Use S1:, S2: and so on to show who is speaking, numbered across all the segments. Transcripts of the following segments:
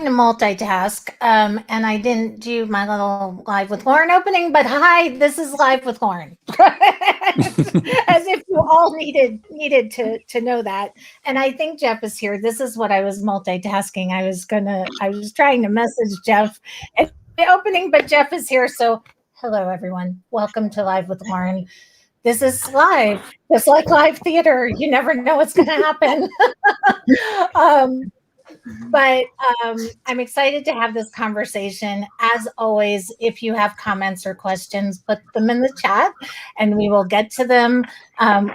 S1: to multitask, and I didn't do my little Live with Lauren opening, but hi, this is Live with Lauren. As if you all needed to know that. And I think Jeff is here. This is what I was multitasking. I was trying to message Jeff at the opening, but Jeff is here. So hello everyone. Welcome to Live with Lauren. This is live, just like live theater. You never know what's going to happen. But I'm excited to have this conversation. As always, if you have comments or questions, put them in the chat and we will get to them.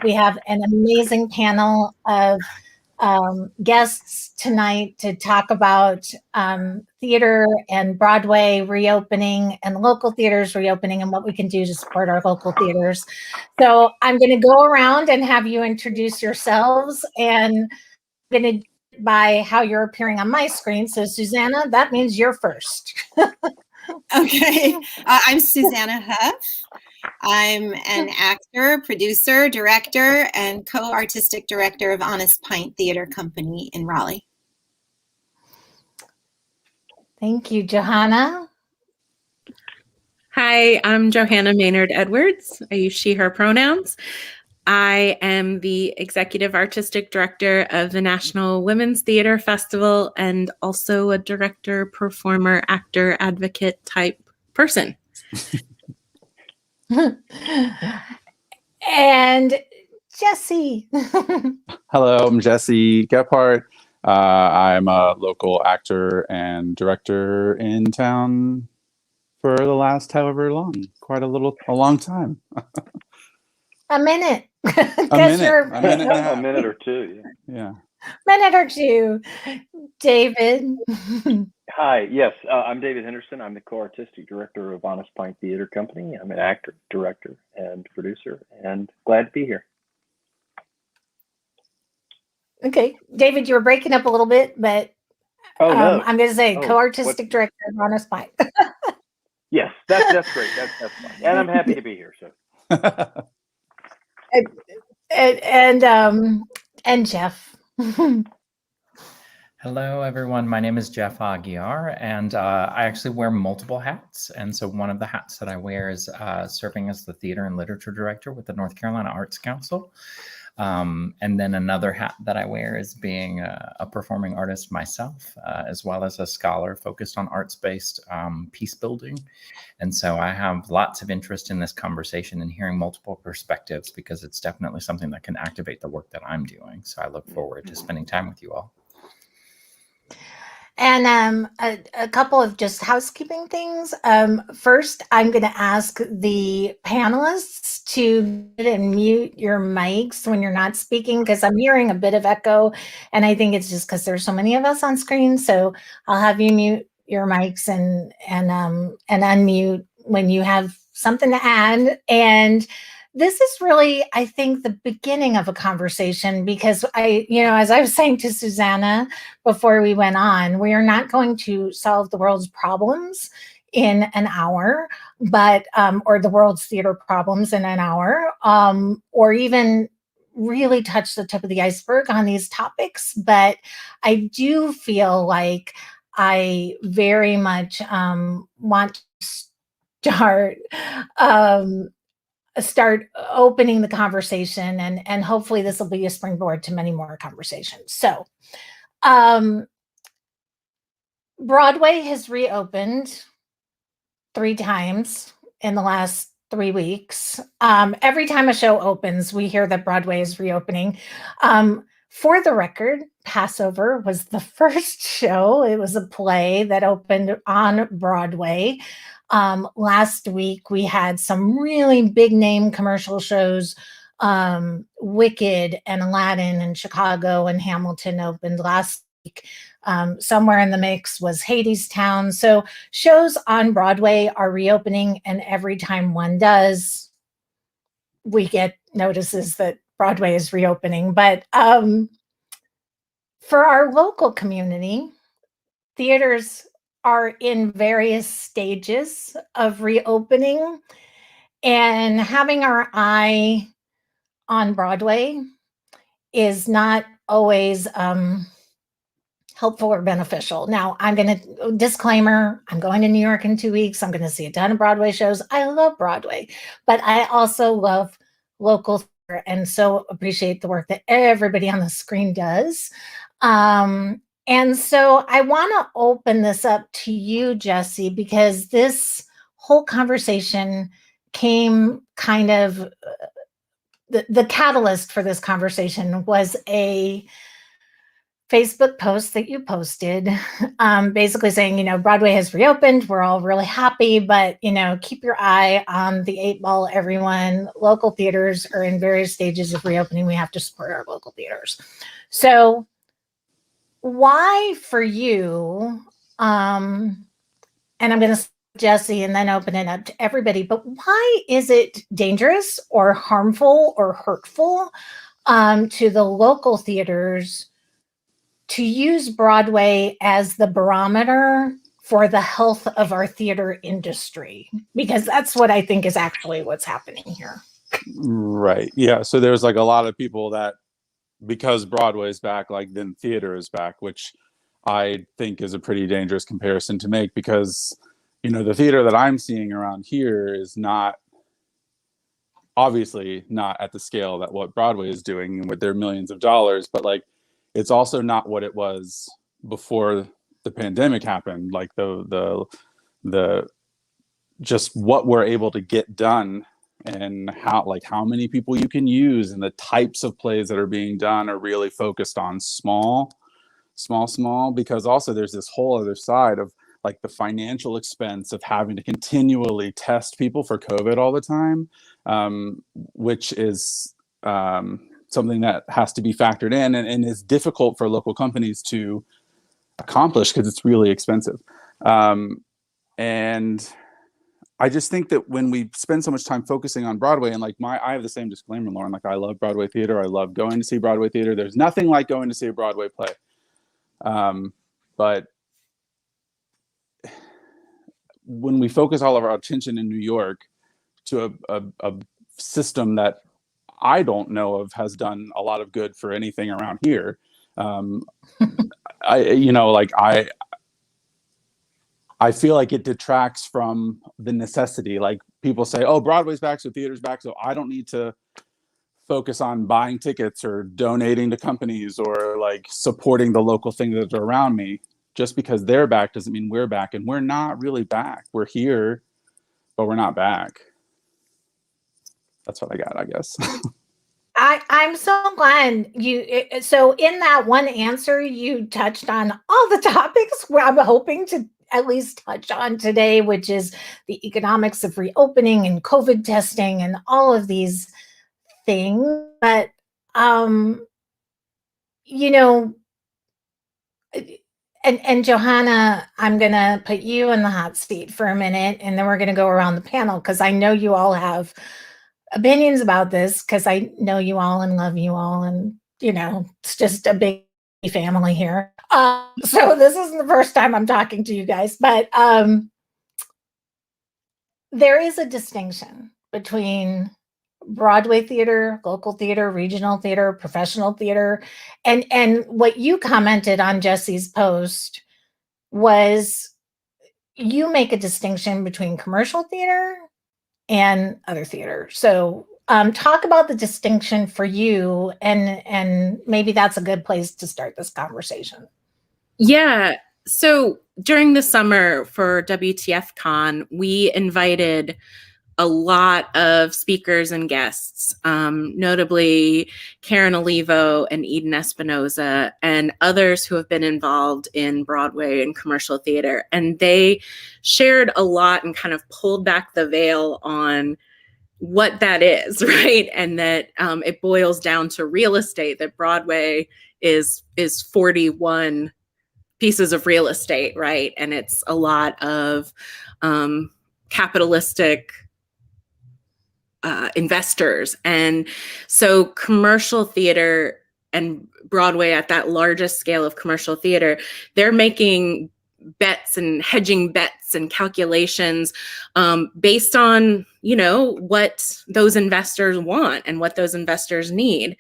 S1: We have an amazing panel of guests tonight to talk about theater and Broadway reopening and local theaters reopening and what we can do to support our local theaters. So I'm going to go around and have you introduce yourselves, and I'm going to by how you're appearing on my screen. So Susanna, that means you're first.
S2: Okay, I'm Susanna Huff. I'm an actor, producer, director, and co-artistic director of Honest Pint Theater Company in Raleigh.
S1: Thank you, Johanna.
S3: Hi, I'm Johanna Maynard Edwards. I use she, her pronouns. I am the executive artistic director of the National Women's Theater Festival and also a director, performer, actor, advocate type person.
S1: And Jesse.
S4: Hello, I'm Jesse Gephardt. I'm a local actor and director in town for the last however long, a long time.
S1: A minute.
S4: A minute
S5: or two.
S4: Yeah.
S1: Minute or two. David.
S5: Hi, yes, I'm David Henderson. I'm the co-artistic director of Honest Pint Theater Company. I'm an actor, director, and producer, and glad to be here.
S1: Okay, David, you were breaking up a little bit, but
S5: no.
S1: I'm going to say co-artistic director of Honest Pint.
S5: Yes, that's great. That's fine, and I'm happy to be here. So.
S1: And Jeff.
S6: Hello, everyone. My name is Jeff Aguiar, and I actually wear multiple hats. And so one of the hats that I wear is serving as the theater and literature director with the North Carolina Arts Council. And then another hat that I wear is being a performing artist myself, as well as a scholar focused on arts-based peace building. And so I have lots of interest in this conversation and hearing multiple perspectives because it's definitely something that can activate the work that I'm doing. So I look forward to spending time with you all.
S1: And a couple of just housekeeping things. First, I'm going to ask the panelists to mute your mics when you're not speaking, because I'm hearing a bit of echo, and I think it's just because there's so many of us on screen. So I'll have you mute your mics and unmute when you have something to add. And this is really, I think, the beginning of a conversation, because as I was saying to Susanna before we went on, we are not going to solve the world's problems in an hour, but or the world's theater problems in an hour, or even really touch the tip of the iceberg on these topics. But I do feel like I very much want to start opening the conversation, and hopefully this will be a springboard to many more conversations. So Broadway has reopened 3 times in the last 3 weeks. Every time a show opens, we hear that Broadway is reopening. For the record, Passover was the first show. It was a play that opened on Broadway. Last week, we had some really big name commercial shows. Wicked and Aladdin and Chicago and Hamilton opened last week. Somewhere in the mix was Hadestown. So shows on Broadway are reopening, and every time one does, we get notices that Broadway is reopening. But for our local community, theaters are in various stages of reopening, and having our eye on Broadway is not always helpful or beneficial. Now, I'm going to disclaimer, I'm going to New York in 2 weeks. I'm going to see a ton of Broadway shows. I love Broadway, but I also love local theater and so appreciate the work that everybody on the screen does. And so I want to open this up to you, Jesse, because this whole conversation came kind of, the catalyst for this conversation was a Facebook post that you posted, basically saying, Broadway has reopened. We're all really happy, but, keep your eye on the 8 ball, everyone. Local theaters are in various stages of reopening. We have to support our local theaters. So why for you, and I'm going to Jesse and then open it up to everybody, but why is it dangerous or harmful or hurtful to the local theaters to use Broadway as the barometer for the health of our theater industry? Because that's what I think is actually what's happening here.
S4: Right. Yeah. So there's like a lot of people that, because Broadway is back, like then theater is back, which I think is a pretty dangerous comparison to make, because the theater that I'm seeing around here is not, obviously not at the scale that what Broadway is doing with their millions of dollars, but like it's also not what it was before the pandemic happened. Like the just what we're able to get done and how many people you can use and the types of plays that are being done are really focused on small, because also there's this whole other side of like the financial expense of having to continually test people for COVID all the time, which is something that has to be factored in and is difficult for local companies to accomplish because it's really expensive. And I just think that when we spend so much time focusing on Broadway, and like I have the same disclaimer, Lauren, like I love Broadway theater. I love going to see Broadway theater. There's nothing like going to see a Broadway play. But when we focus all of our attention in New York to a system that I don't know of has done a lot of good for anything around here, I feel like it detracts from the necessity. Like people say, oh, Broadway's back, so theater's back, so I don't need to focus on buying tickets or donating to companies or like supporting the local things that are around me. Just because they're back doesn't mean we're back, and we're not really back. We're here, but we're not back. That's what I got, I guess.
S1: I'm so glad so in that one answer, you touched on all the topics where I'm hoping to at least touch on today, which is the economics of reopening and COVID testing and all of these things. But, and Johanna, I'm going to put you in the hot seat for a minute, and then we're going to go around the panel because I know you all have opinions about this because I know you all and love you all, and it's just a big family here. So this isn't the first time I'm talking to you guys, but there is a distinction between Broadway theater, local theater, regional theater, professional theater, and what you commented on Jesse's post was you make a distinction between commercial theater and other theater. So talk about the distinction for you, and maybe that's a good place to start this conversation.
S3: Yeah. So during the summer for WTF Con, we invited a lot of speakers and guests, notably Karen Olivo and Eden Espinoza and others who have been involved in Broadway and commercial theater. And they shared a lot and kind of pulled back the veil on what that is, right? And that it boils down to real estate, that Broadway is 41 pieces of real estate, right? And it's a lot of capitalistic investors. And so commercial theater and Broadway at that largest scale of commercial theater, they're making bets and hedging bets and calculations based on, what those investors want and what those investors need.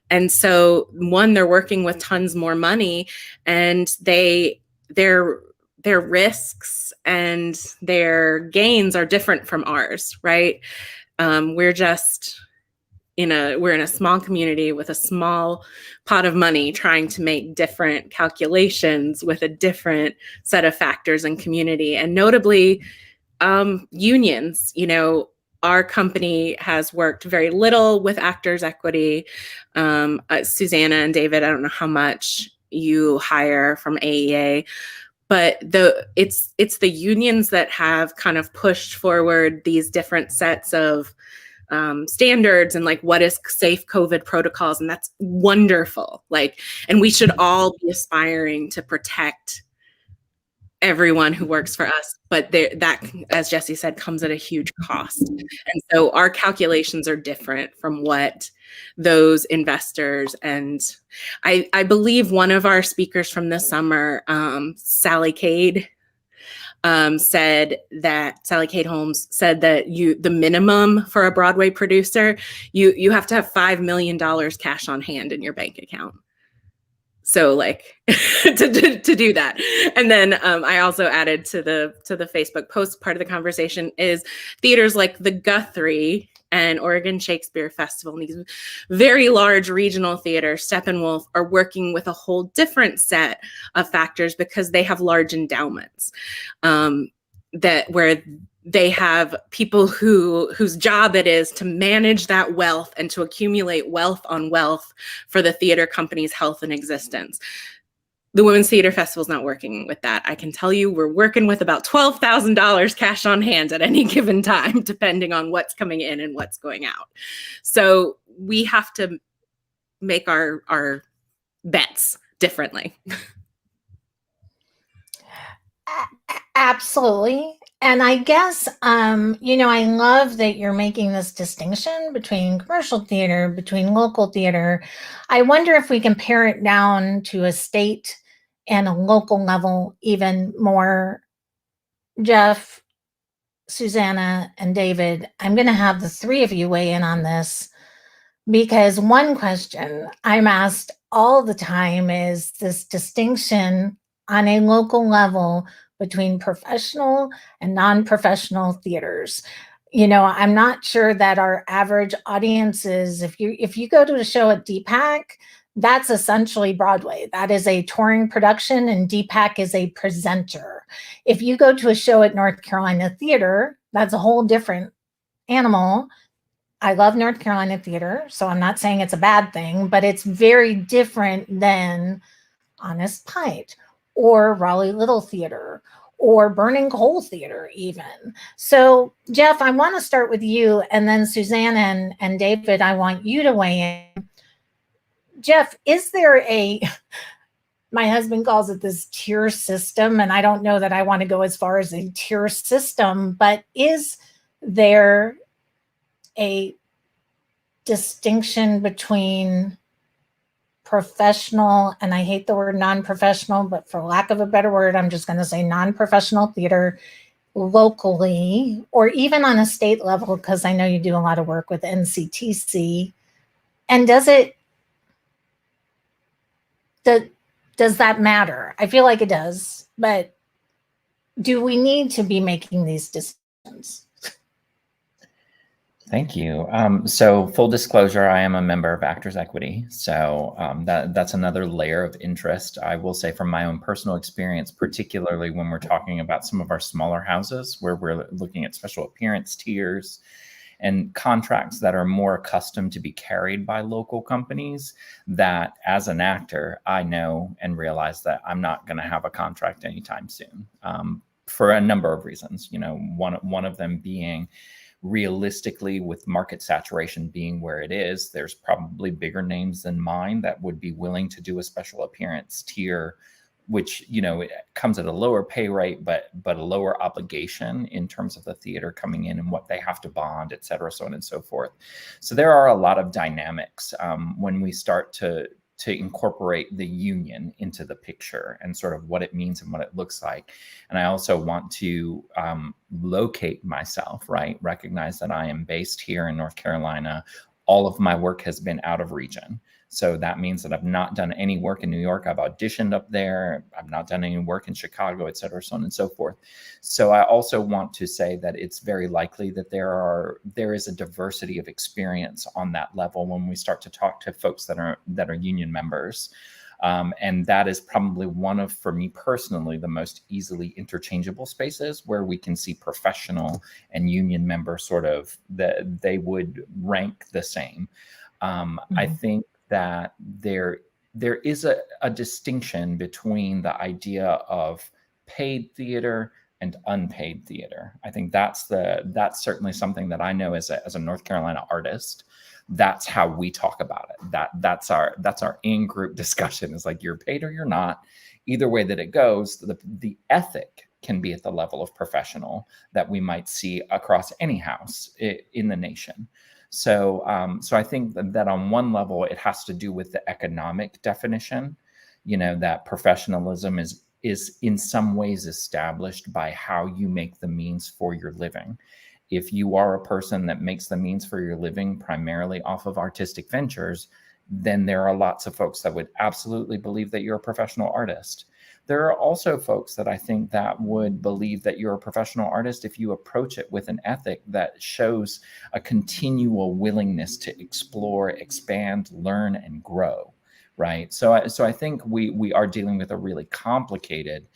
S3: And so one, they're working with tons more money, and their risks and their gains are different from ours, right? We're in a small community with a small pot of money trying to make different calculations with a different set of factors and community. And notably, unions, our company has worked very little with Actors Equity. Susanna and David, I don't know how much you hire from AEA, but it's the unions that have kind of pushed forward these different sets of standards and like what is safe COVID protocols. And that's wonderful. And we should all be aspiring to protect everyone who works for us. But that, as Jesse said, comes at a huge cost. And so our calculations are different from what those investors, and I believe one of our speakers from this summer, Sally Cade Holmes said that the minimum for a Broadway producer, you have to have $5 million cash on hand in your bank account. So to do that. And then I also added to the Facebook post, part of the conversation is theaters like the Guthrie and Oregon Shakespeare Festival, and these very large regional theaters, Steppenwolf, are working with a whole different set of factors because they have large endowments where they have people whose job it is to manage that wealth and to accumulate wealth on wealth for the theater company's health and existence. The Women's Theater Festival is not working with that. I can tell you we're working with about $12,000 cash on hand at any given time, depending on what's coming in and what's going out. So we have to make our bets differently.
S1: Absolutely. And I guess, I love that you're making this distinction between commercial theater, between local theater. I wonder if we can pare it down to a state and a local level even more. Jeff, Susanna, and David, I'm going to have the three of you weigh in on this, because one question I'm asked all the time is this distinction on a local level between professional and non-professional theaters. I'm not sure that our average audiences, if you go to a show at DPAC, that's essentially Broadway. That is a touring production, and DPAC is a presenter. If you go to a show at North Carolina Theater, that's a whole different animal. I love North Carolina Theater, so I'm not saying it's a bad thing, but it's very different than Honest Pint or Raleigh Little Theater or Burning Coal Theater even. So Jeff, I want to start with you, and then Susanna and David, I want you to weigh in. Jeff, is there my husband calls it this tier system, and I don't know that I want to go as far as a tier system, but is there a distinction between professional, and I hate the word non-professional, but for lack of a better word, I'm just going to say non-professional theater locally, or even on a state level, because I know you do a lot of work with NCTC. And does that matter? I feel like it does, but do we need to be making these decisions?
S6: Thank you. So full disclosure, I am a member of Actors Equity. So that's another layer of interest. I will say from my own personal experience, particularly when we're talking about some of our smaller houses where we're looking at special appearance tiers and contracts that are more accustomed to be carried by local companies, that as an actor, I know and realize that I'm not going to have a contract anytime soon for a number of reasons. One of them being, realistically, with market saturation being where it is, there's probably bigger names than mine that would be willing to do a special appearance tier, which, it comes at a lower pay rate, but a lower obligation in terms of the theater coming in and what they have to bond, et cetera, so on and so forth. So there are a lot of dynamics when we start to to incorporate the union into the picture and sort of what it means and what it looks like. And I also want to locate myself, right? Recognize that I am based here in North Carolina. All of my work has been out of region. So that means that I've not done any work in New York. I've auditioned up there. I've not done any work in Chicago, et cetera, so on and so forth. So I also want to say that it's very likely that there is a diversity of experience on that level when we start to talk to folks that are union members. And that is probably one of, for me personally, the most easily interchangeable spaces where we can see professional and union member sort of that they would rank the same. I think that there is a distinction between the idea of paid theater and unpaid theater. I think that's certainly something that I know as a North Carolina artist. That's how we talk about it. That's our in-group discussion. Is like, you're paid or you're not. Either way that it goes, the ethic can be at the level of professional that we might see across any house in the nation. So I think that on one level, it has to do with the economic definition, that professionalism is in some ways established by how you make the means for your living. If you are a person that makes the means for your living primarily off of artistic ventures, then there are lots of folks that would absolutely believe that you're a professional artist. There are also folks that I think that would believe that you're a professional artist if you approach it with an ethic that shows a continual willingness to explore, expand, learn, and grow, right? So I think we are dealing with a really complicated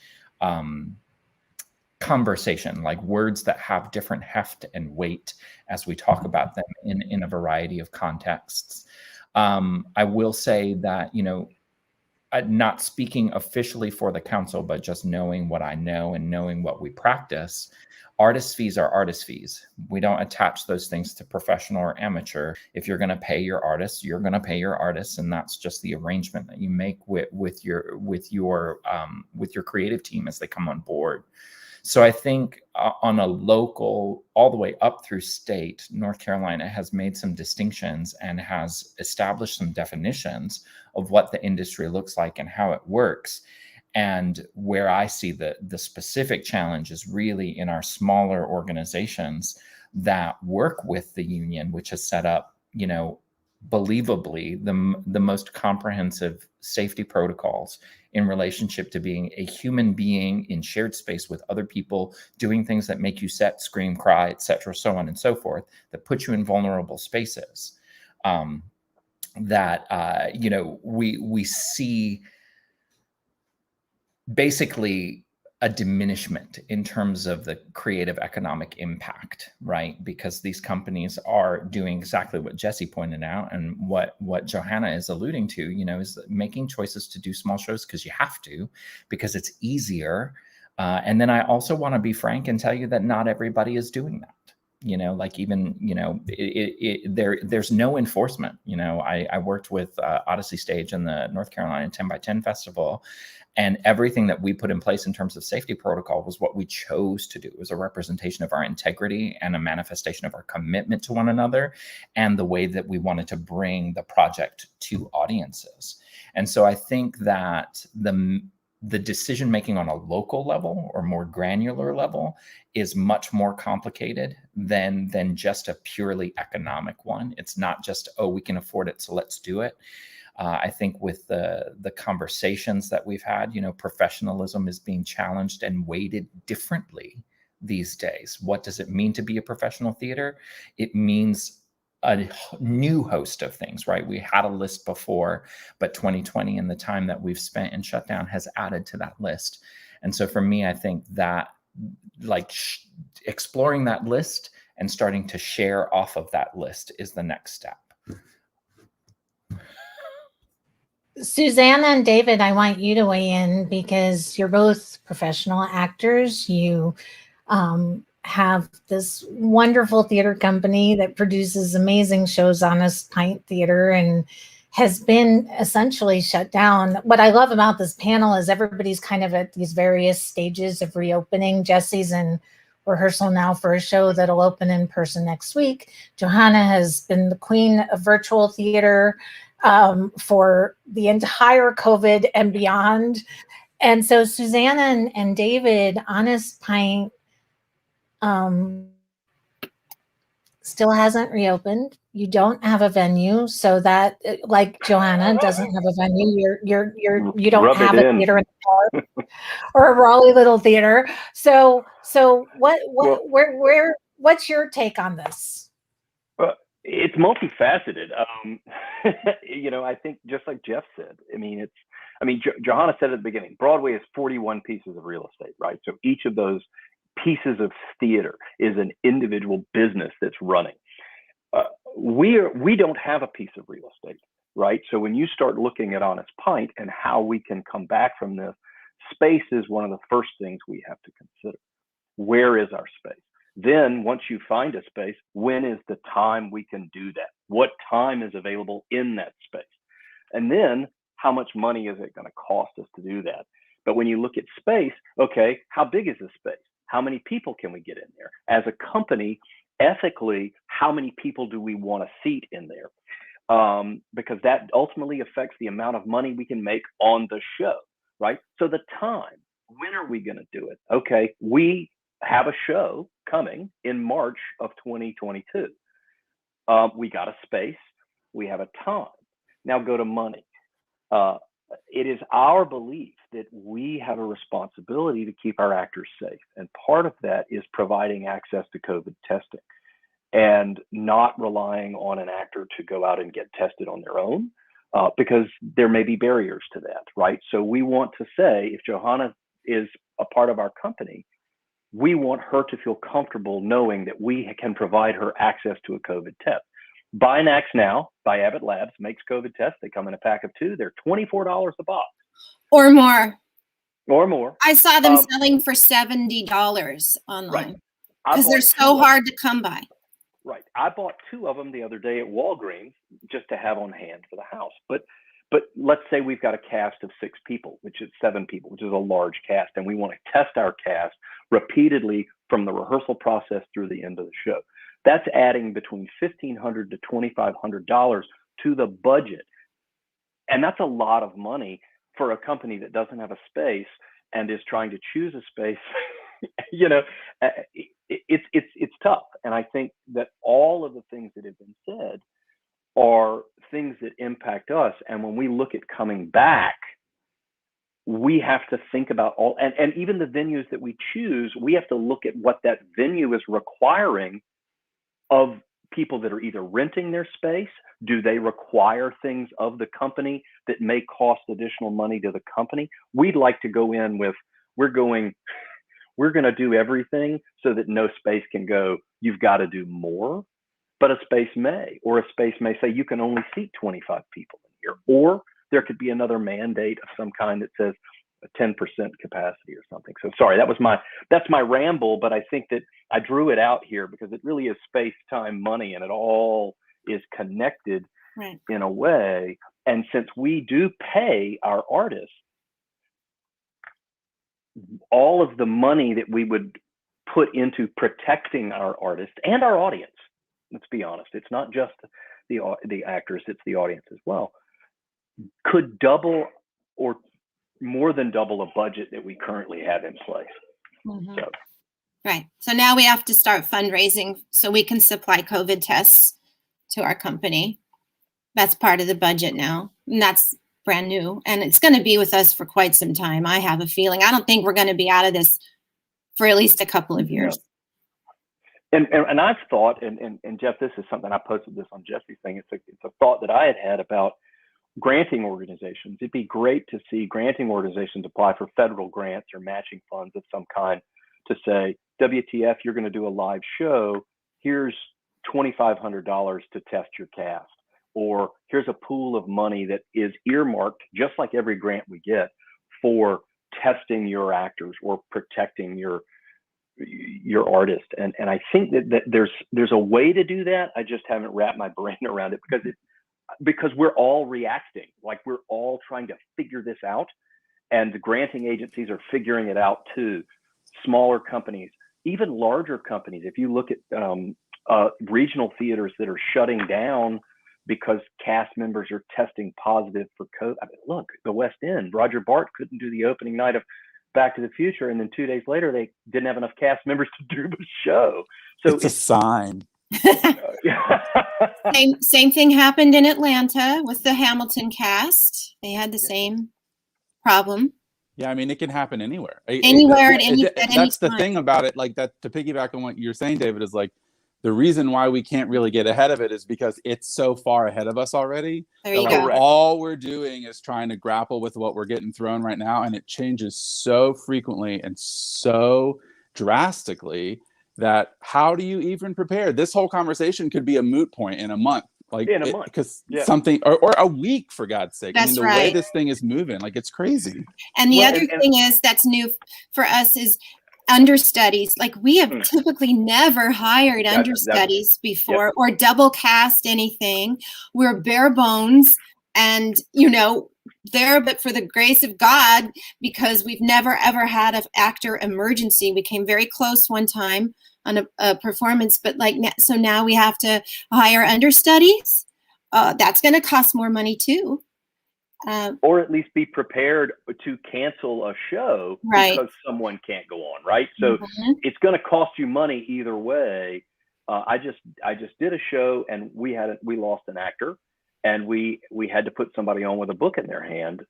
S6: conversation, like words that have different heft and weight as we talk about them in a variety of contexts. I will say that, not speaking officially for the council, but just knowing what I know and knowing what we practice, artist fees are artist fees. We don't attach those things to professional or amateur. If you're going to pay your artists, you're going to pay your artists, and that's just the arrangement that you make with your creative team as they come on board. So I think on a local, all the way up through state, North Carolina has made some distinctions and has established some definitions of what the industry looks like and how it works. And where I see the specific challenge is really in our smaller organizations that work with the union, which has set up, believably the most comprehensive safety protocols in relationship to being a human being in shared space with other people, doing things that make you set, scream, cry, etc., so on and so forth, that put you in vulnerable spaces. We see basically a diminishment in terms of the creative economic impact, right? Because these companies are doing exactly what Jesse pointed out and what Johanna is alluding to, is making choices to do small shows because you have to, because it's easier. And then I also want to be frank and tell you that not everybody is doing that. There's no enforcement. I worked with Odyssey Stage and the North Carolina 10x10 Festival, and everything that we put in place in terms of safety protocol was what we chose to do. It was a representation of our integrity and a manifestation of our commitment to one another and the way that we wanted to bring the project to audiences. And so I think that the decision-making on a local level or more granular level is much more complicated than just a purely economic one. It's not just, we can afford it, so let's do it. I think with the conversations that we've had, professionalism is being challenged and weighted differently these days. What does it mean to be a professional theater? It means a new host of things, right? We had a list before, but 2020 and the time that we've spent in shutdown has added to that list. And so for me, I think that exploring that list and starting to share off of that list is the next step.
S1: Susanna and David, I want you to weigh in because you're both professional actors. You have this wonderful theater company that produces amazing shows, Honest Pint Theater, and has been essentially shut down. What I love about this panel is everybody's kind of at these various stages of reopening. Jesse's in rehearsal now for a show that'll open in person next week. Johanna has been the queen of virtual theater. for the entire COVID and beyond. And so Susanna and David, Honest Pint still hasn't reopened. You don't have a venue, so that, like Johanna doesn't have a venue. You don't
S5: Rub it
S1: have a
S5: in.
S1: theater in the park or a Raleigh Little Theater. So what's your take on this?
S5: It's multifaceted. I think just like Jeff said, Johanna said at the beginning, Broadway is 41 pieces of real estate, right? So each of those pieces of theater is an individual business that's running. We don't have a piece of real estate, right? So when you start looking at Honest Pint and how we can come back from this, space is one of the first things we have to consider. Where is our space? Then once you find a space, when is the time we can do that? What time is available in that space? And then how much money is it going to cost us to do that? But when you look at space, okay, how big is the space? How many people can we get in there? As a company, ethically, how many people do we want to seat in there? Because that ultimately affects the amount of money we can make on the show, right? So the time, when are we going to do it? Okay, we have a show coming in March of 2022. We got a space, we have a time. Now go to money. It is our belief that we have a responsibility to keep our actors safe. And part of that is providing access to COVID testing and not relying on an actor to go out and get tested on their own, because there may be barriers to that, right? So we want to say, if Johanna is a part of our company, we want her to feel comfortable knowing that we can provide her access to a COVID test. Binax Now by Abbott Labs makes COVID tests. They come in a pack of 2. They're $24 a box.
S2: Or more.
S5: Or more.
S2: I saw them selling for $70 online.
S5: Right.
S2: Because they're so hard to come by.
S5: Right. I bought 2 of them the other day at Walgreens just to have on hand for the house. But let's say we've got a cast of 6 people, which is 7 people, which is a large cast, and we want to test our cast repeatedly from the rehearsal process through the end of the show. That's adding between $1,500 to $2,500 to the budget. And that's a lot of money for a company that doesn't have a space and is trying to choose a space. It's tough. And I think that all of the things that have been said are things that impact us. And when we look at coming back, we have to think about all, and even the venues that we choose, we have to look at what that venue is requiring of people that are either renting their space. Do they require things of the company that may cost additional money to the company? We'd like to go in with, we're going to do everything so that no space can go, you've got to do more. But a space may say you can only seat 25 people in here, or there could be another mandate of some kind that says a 10% capacity or something. So sorry, that's my ramble, but I think that I drew it out here because it really is space, time, money, and it all is connected in a way. And since we do pay our artists, all of the money that we would put into protecting our artists and our audience, let's be honest, it's not just the actors, it's the audience as well, could double or more than double a budget that we currently have in place.
S2: Mm-hmm. Right. So now we have to start fundraising so we can supply COVID tests to our company. That's part of the budget now. And that's brand new. And it's going to be with us for quite some time. I have a feeling. I don't think we're going to be out of this for at least a couple of years.
S5: Yeah. And I've thought, and Jeff, this is something I posted this on Jesse's thing. It's a thought that I had about granting organizations. It'd be great to see granting organizations apply for federal grants or matching funds of some kind to say, WTF, you're going to do a live show. Here's $2,500 to test your cast. Or here's a pool of money that is earmarked, just like every grant we get, for testing your actors or protecting your artist. And I think that there's a way to do that. I just haven't wrapped my brain around it because we're all reacting, like we're all trying to figure this out, and the granting agencies are figuring it out too. Smaller companies, even larger companies. If you look at regional theaters that are shutting down because cast members are testing positive for COVID. I mean, look, the West End, Roger Bart couldn't do the opening night of Back to the Future, and then 2 days later they didn't have enough cast members to do the show. So
S4: it's a sign.
S2: Same thing happened in Atlanta with the Hamilton cast. They had the same problem.
S4: Yeah, I mean, it can happen anywhere.
S2: Anywhere at any
S4: That's the
S2: time.
S4: thing about it. Like that, to piggyback on what you're saying, David, is like the reason why we can't really get ahead of it is because it's so far ahead of us already.
S2: There you
S4: like,
S2: go.
S4: all we're doing is trying to grapple with what we're getting thrown right now, and it changes so frequently and so drastically that how do you even prepare? This whole conversation could be a moot point in a month. Like
S5: in a month,
S4: because something or a week, for God's sake.
S2: That's
S4: I mean, the
S2: right.
S4: way this thing is moving, like it's crazy.
S2: And the other thing is that's new for us is understudies. Like we have typically never hired understudies before or double cast anything. We're bare bones and, you know, there, but for the grace of God, because we've never ever had an actor emergency. We came very close one time on a performance, but like, so now we have to hire understudies. That's going to cost more money too.
S5: Or at least be prepared to cancel a show because someone can't go on, right? So it's going to cost you money either way. I just did a show and we lost an actor, and we had to put somebody on with a book in their hand,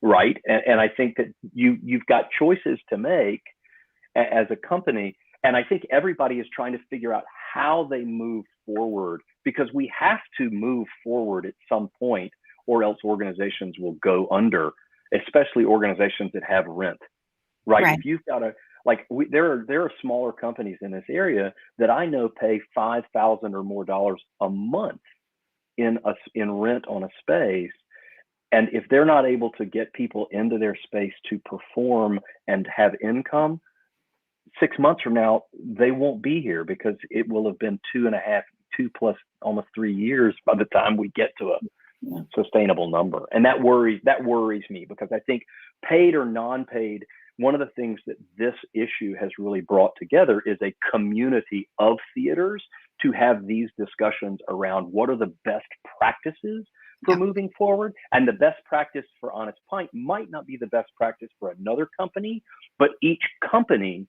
S5: right? And I think that you've got choices to make as a company, and I think everybody is trying to figure out how they move forward, because we have to move forward at some point, or else organizations will go under, especially organizations that have rent, right? If you've got there are smaller companies in this area that I know pay $5,000 or more a month in rent on a space. And if they're not able to get people into their space to perform and have income, 6 months from now, they won't be here because it will have been 2 plus almost 3 years by the time we get to a sustainable number. And that worries me, because I think paid or non-paid, one of the things that this issue has really brought together is a community of theaters to have these discussions around what are the best practices for moving forward. And the best practice for Honest Pint might not be the best practice for another company, but each company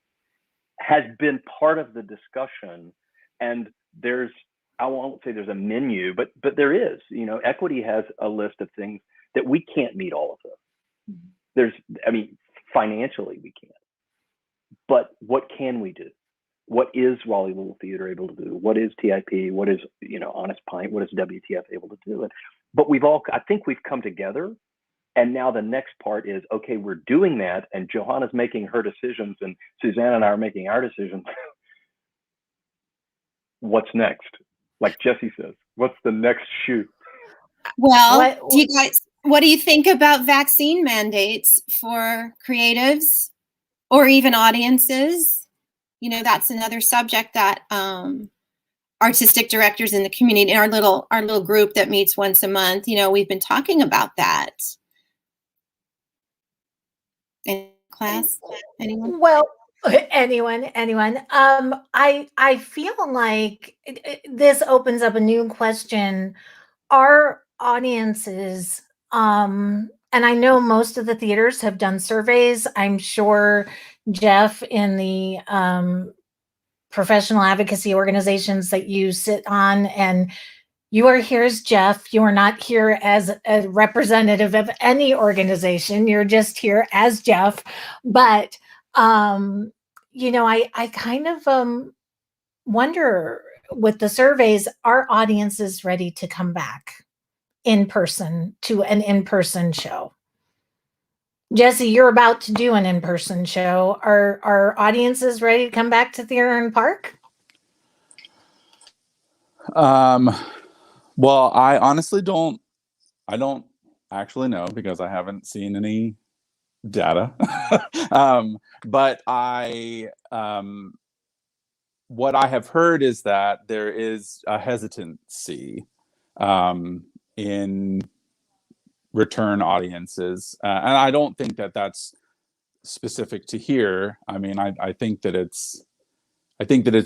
S5: has been part of the discussion. And I won't say there's a menu, but there is, you know, Equity has a list of things that we can't meet all of them. Financially we can't, but what can we do? What is Raleigh Little Theater able to do? What is TIP? What is, Honest Pint? What is WTF able to do? But I think we've come together. And now the next part is, okay, we're doing that. And Johanna's making her decisions and Susanna and I are making our decisions. What's next? Like Jesse says, what's the next shoe?
S2: Well, what do you think about vaccine mandates for creatives or even audiences? You know, that's another subject that artistic directors in the community, in our little group that meets once a month, we've been talking about that. In class, anyone?
S1: Well, anyone. I feel like this opens up a new question. Our audiences, and I know most of the theaters have done surveys. I'm sure Jeff, in the professional advocacy organizations that you sit on, and you are here as Jeff. You are not here as a representative of any organization. You're just here as Jeff. But, I kind of wonder, with the surveys, are audiences ready to come back in person to an in-person show? Jesse, you're about to do an in-person show. Are audiences ready to come back to Theater and Park?
S4: Well, I honestly don't actually know, because I haven't seen any data. But what I have heard is that there is a hesitancy in return audiences. And I don't think that that's specific to here. I mean, I think that it's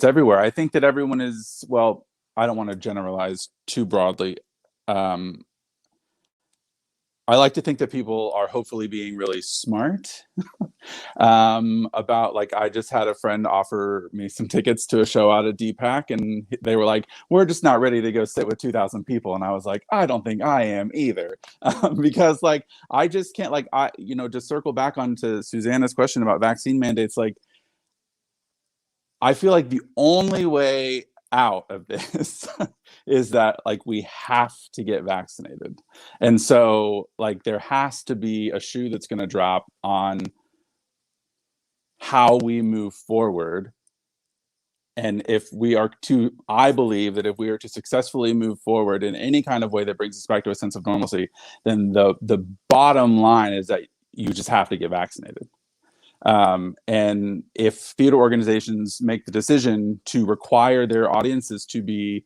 S4: everywhere. I think that everyone is, well, I don't want to generalize too broadly. I like to think that people are hopefully being really smart about, like, I just had a friend offer me some tickets to a show out at DPAC, and they were like, we're just not ready to go sit with 2,000 people. And I was like, I don't think I am either. Because, like, I just can't, like, just circle back onto Susanna's question about vaccine mandates. Like, I feel like the only way out of this is that, like, we have to get vaccinated. And so, like, there has to be a shoe that's going to drop on how we move forward. And if we are to, I believe that if we are to successfully move forward in any kind of way that brings us back to a sense of normalcy, then the bottom line is that you just have to get vaccinated. And if theater organizations make the decision to require their audiences to be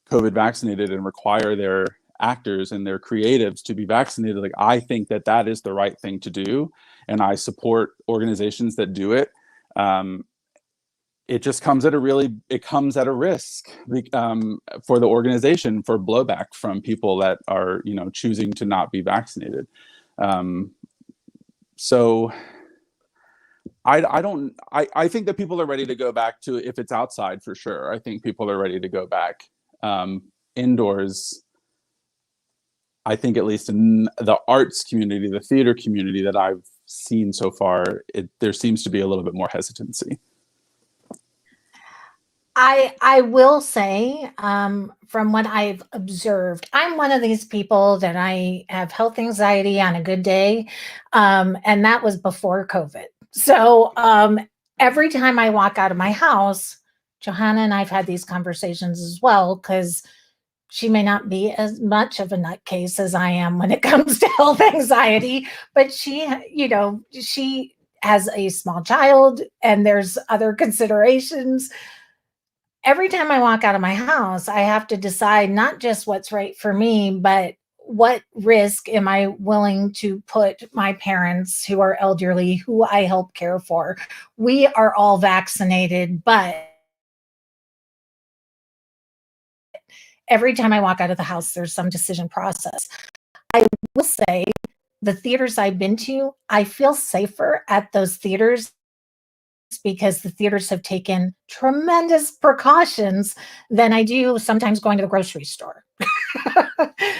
S4: COVID vaccinated and require their actors and their creatives to be vaccinated, like, I think that that is the right thing to do. And I support organizations that do it. It just comes at a risk for the organization, for blowback from people that are, choosing to not be vaccinated. So I think that people are ready to go back to, if it's outside, for sure. I think people are ready to go back. Indoors, I think, at least in the arts community, the theater community that I've seen so far, there seems to be a little bit more hesitancy.
S1: I will say, from what I've observed, I'm one of these people that I have health anxiety on a good day, and that was before COVID. So every time I walk out of my house, Johanna and I've had these conversations as well, because she may not be as much of a nutcase as I am when it comes to health anxiety, but she has a small child and there's other considerations. Every time I walk out of my house, I have to decide not just what's right for me, but what risk am I willing to put my parents, who are elderly, who I help care for. We are all vaccinated, but every time I walk out of the house, there's some decision process. I will say, the theaters I've been to, I feel safer at those theaters because the theaters have taken tremendous precautions than I do sometimes going to the grocery store.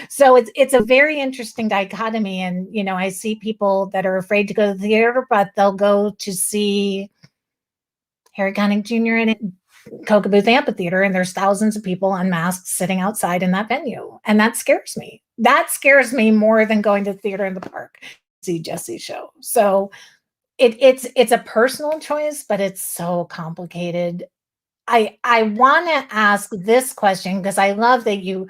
S1: So it's a very interesting dichotomy. And, I see people that are afraid to go to the theater, but they'll go to see Harry Connick Jr. in Kokobuth Amphitheater, and there's thousands of people unmasked sitting outside in that venue. And that scares me. That scares me more than going to the theater in the park to see Jesse's show. So it's a personal choice, but it's so complicated. I want to ask this question because I love that you,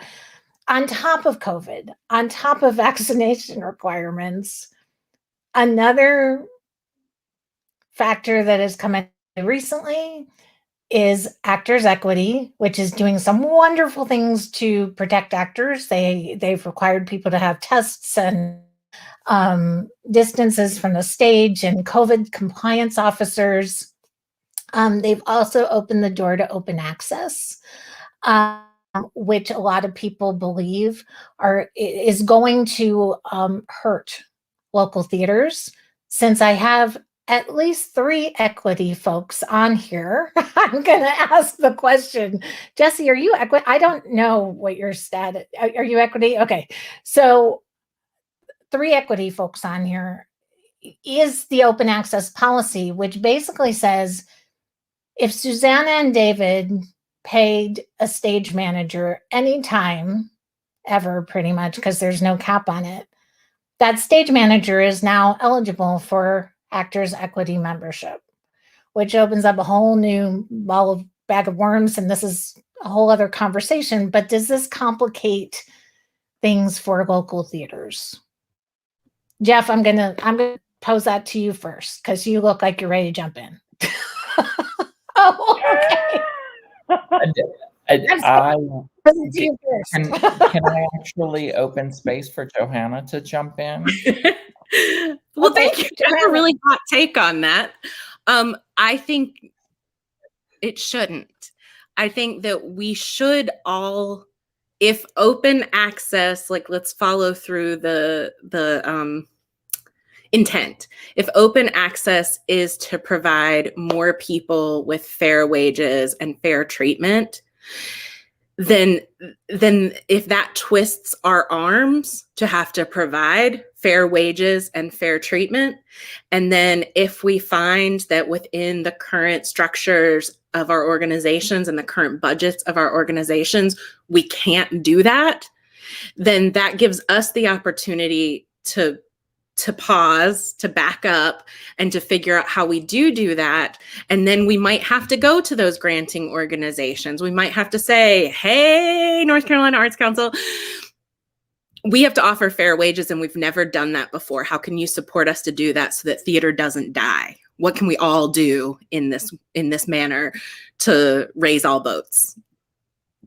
S1: on top of COVID, on top of vaccination requirements, another factor that has come in recently is actors' equity, which is doing some wonderful things to protect actors. They've required people to have tests and distances from the stage and COVID compliance officers. They've also opened the door to open access, which a lot of people believe is going to hurt local theaters. Since I have at least 3 equity folks on here, I'm going to ask the question. Jesse, are you equity? I don't know what your status. Are you equity? Okay. So 3 equity folks on here is the open access policy, which basically says if Susanna and David paid a stage manager anytime ever, pretty much, because there's no cap on it, that stage manager is now eligible for actors' equity membership, which opens up a whole new bag of worms. And this is a whole other conversation. But does this complicate things for local theaters? Jeff, I'm gonna pose that to you first because you look like you're ready to jump in. Oh, okay.
S6: Can I actually open space for Johanna to jump in?
S3: Well,
S1: Okay,
S3: thank you. I have a really hot take on that. I think it shouldn't. I think that we should all if open access, like let's follow through the intent. If open access is to provide more people with fair wages and fair treatment, then if that twists our arms to have to provide fair wages and fair treatment, and then if we find that within the current structures of our organizations and the current budgets of our organizations, we can't do that, then that gives us the opportunity to pause, to back up, and to figure out how we do that. And then we might have to go to those granting organizations. We might have to say, hey, North Carolina Arts Council, we have to offer fair wages and we've never done that before. How can you support us to do that so that theater doesn't die? What can we all do in this manner to raise all boats,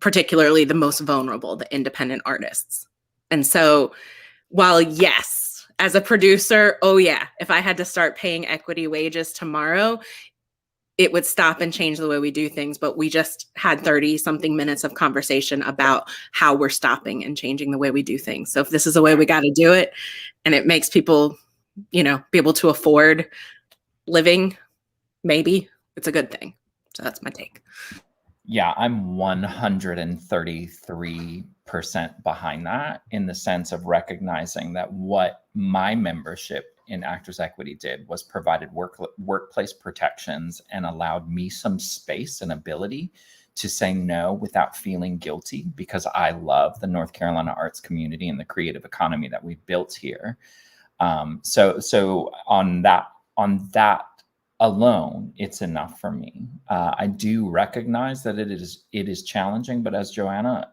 S3: particularly the most vulnerable, the independent artists? And so while yes, as a producer, oh yeah, if I had to start paying equity wages tomorrow, it would stop and change the way we do things. But we just had 30 something minutes of conversation about how we're stopping and changing the way we do things. So if this is the way we got to do it, and it makes people, be able to afford living, maybe it's a good thing. So that's my take.
S6: Yeah, I'm 133% behind that, in the sense of recognizing that what my membership in Actors Equity did was provided workplace protections and allowed me some space and ability to say no without feeling guilty, because I love the North Carolina arts community and the creative economy that we've built here. So on that alone, it's enough for me. I do recognize that it is challenging, but as Joanna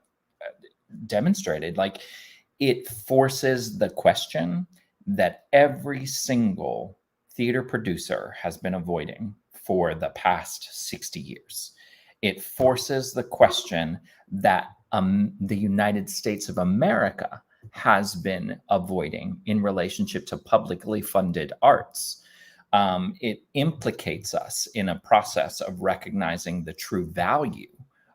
S6: demonstrated, like, it forces the question that every single theater producer has been avoiding for the past 60 years. It forces the question that the United States of America has been avoiding in relationship to publicly funded arts. It implicates us in a process of recognizing the true value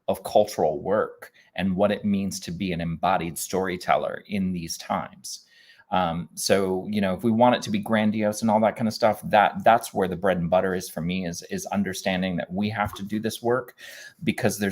S6: of cultural work and what it means to be an embodied storyteller in these times. So, if we want it to be grandiose and all that kind of stuff, that's where the bread and butter is for me, is understanding that we have to do this work, because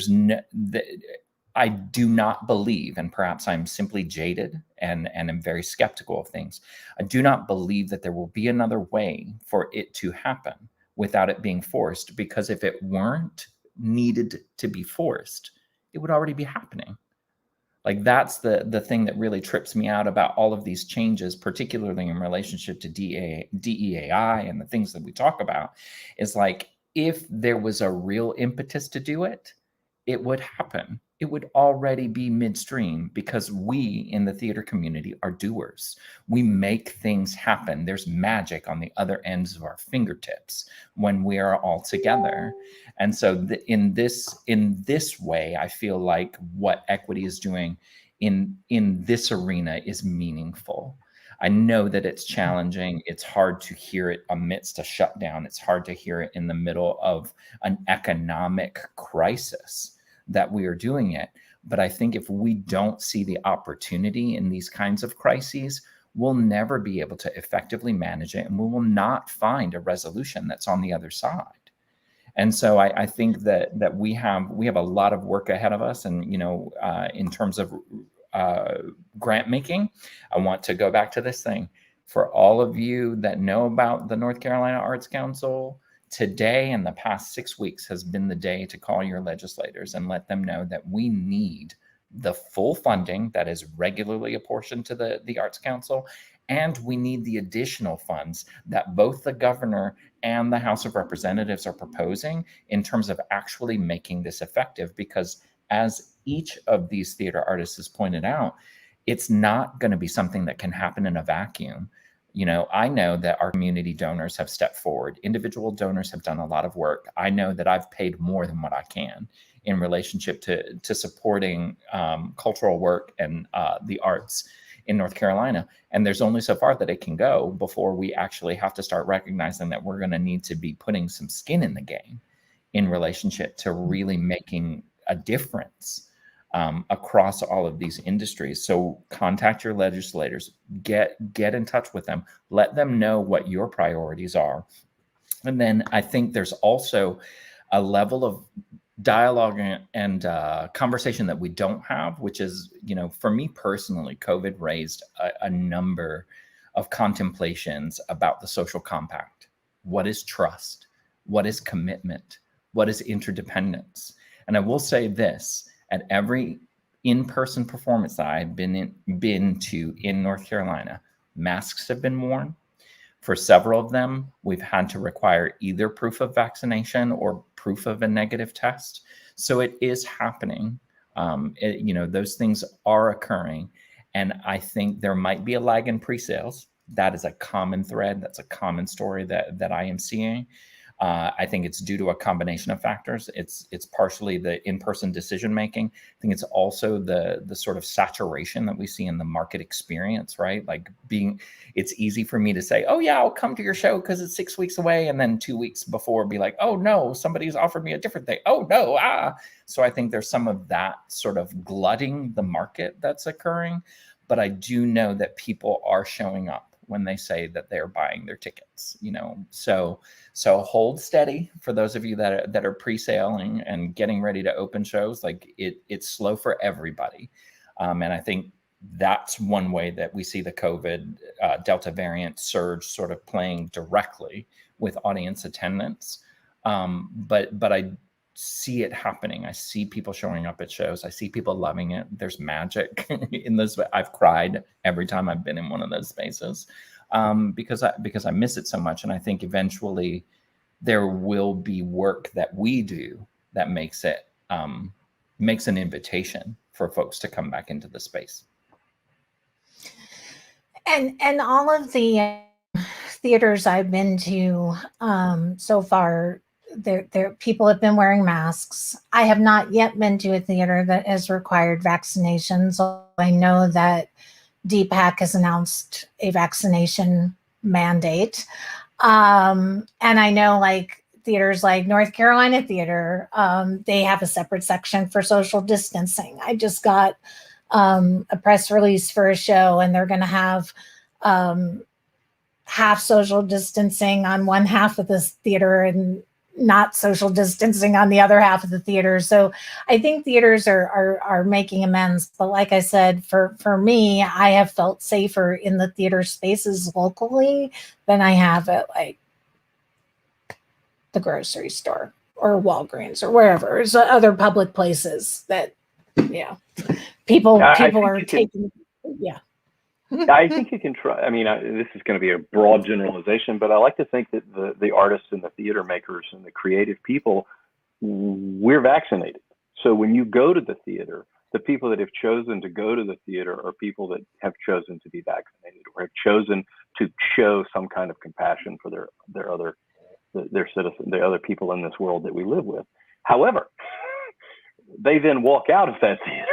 S6: I do not believe, and perhaps I'm simply jaded and am very skeptical of things, I do not believe that there will be another way for it to happen without it being forced, because if it weren't needed to be forced, it would already be happening. Like, that's the thing that really trips me out about all of these changes, particularly in relationship to DEAI and the things that we talk about, is like, if there was a real impetus to do it, it would happen. It would already be midstream, because we in the theater community are doers. We make things happen. There's magic on the other ends of our fingertips when we are all together. And so in this way, I feel like what Equity is doing in this arena is meaningful. I know that it's challenging. It's hard to hear it amidst a shutdown. It's hard to hear it in the middle of an economic crisis that we are doing it. But I think if we don't see the opportunity in these kinds of crises, we'll never be able to effectively manage it, and we will not find a resolution that's on the other side. And so I think that we have a lot of work ahead of us. And, in terms of grant making, I want to go back to this thing. For all of you that know about the North Carolina Arts Council, today and the past 6 weeks has been the day to call your legislators and let them know that we need the full funding that is regularly apportioned to the Arts Council, and we need the additional funds that both the governor and the House of Representatives are proposing in terms of actually making this effective. Because as each of these theater artists has pointed out, it's not going to be something that can happen in a vacuum. I know that our community donors have stepped forward. Individual donors have done a lot of work. I know that I've paid more than what I can in relationship to supporting cultural work and the arts in North Carolina. And there's only so far that it can go before we actually have to start recognizing that we're going to need to be putting some skin in the game in relationship to really making a difference. across all of these industries. So contact your legislators, get in touch with them, let them know what your priorities are. And then I think there's also a level of dialogue and conversation that we don't have, which is, for me personally, COVID raised a number of contemplations about the social compact. What is trust? What is commitment? What is interdependence? And I will say this, at every in-person performance that I've been to in North Carolina, masks have been worn. For several of them, we've had to require either proof of vaccination or proof of a negative test. So it is happening. Those things are occurring. And I think there might be a lag in pre-sales. That is a common thread. That's a common story that I am seeing. I think it's due to a combination of factors. It's partially the in-person decision making. I think it's also the sort of saturation that we see in the market experience, right? Like it's easy for me to say, oh yeah, I'll come to your show because it's 6 weeks away, and then 2 weeks before be like, oh no, somebody's offered me a different thing. Oh no, So I think there's some of that sort of glutting the market that's occurring, but I do know that people are showing up when they say that they're buying their tickets, So hold steady for those of you that are pre-saling and getting ready to open shows. Like it's slow for everybody. And I think that's one way that we see the COVID Delta variant surge sort of playing directly with audience attendance. But I see it happening. I see people showing up at shows. I see people loving it. There's magic in this. I've cried every time I've been in one of those spaces because I miss it so much. And I think eventually there will be work that we do that makes an invitation for folks to come back into the space.
S1: And all of the theaters I've been to so far, there people have been wearing masks. I have not yet been to a theater that has required vaccinations. I know that DPAC has announced a vaccination mandate. And I know like theaters like North Carolina Theater, they have a separate section for social distancing. I just got a press release for a show, and they're going to have half social distancing on one half of this theater and not social distancing on the other half of the theater. So I think theaters are making amends. But like I said, for me, I have felt safer in the theater spaces locally than I have at like the grocery store or Walgreens or wherever. There's other public places that, people are taking. Yeah.
S5: I think you can try. I mean, this is going to be a broad generalization, but I like to think that the artists and the theater makers and the creative people, we're vaccinated. So when you go to the theater, the people that have chosen to go to the theater are people that have chosen to be vaccinated or have chosen to show some kind of compassion for their citizens, the other people in this world that we live with. However, they then walk out of that theater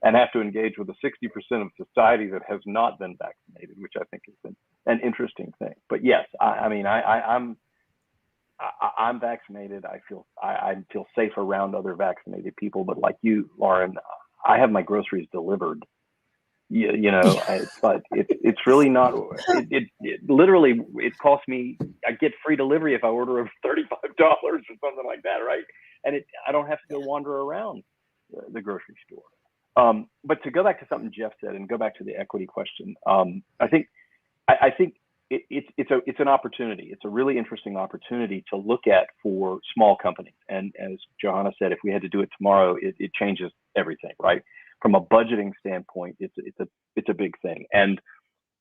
S5: and have to engage with the 60% of society that has not been vaccinated, which I think is an interesting thing. But yes, I'm vaccinated. I feel safe around other vaccinated people. But like you, Lauren, I have my groceries delivered. But it's really not. It literally costs me. I get free delivery if I order over $35 or something like that, right? And I don't have to go wander around the grocery store. But to go back to something Jeff said and go back to the equity question, I think it's an opportunity. It's a really interesting opportunity to look at for small companies. And as Johanna said, if we had to do it tomorrow, it changes everything, right? From a budgeting standpoint, it's a big thing. And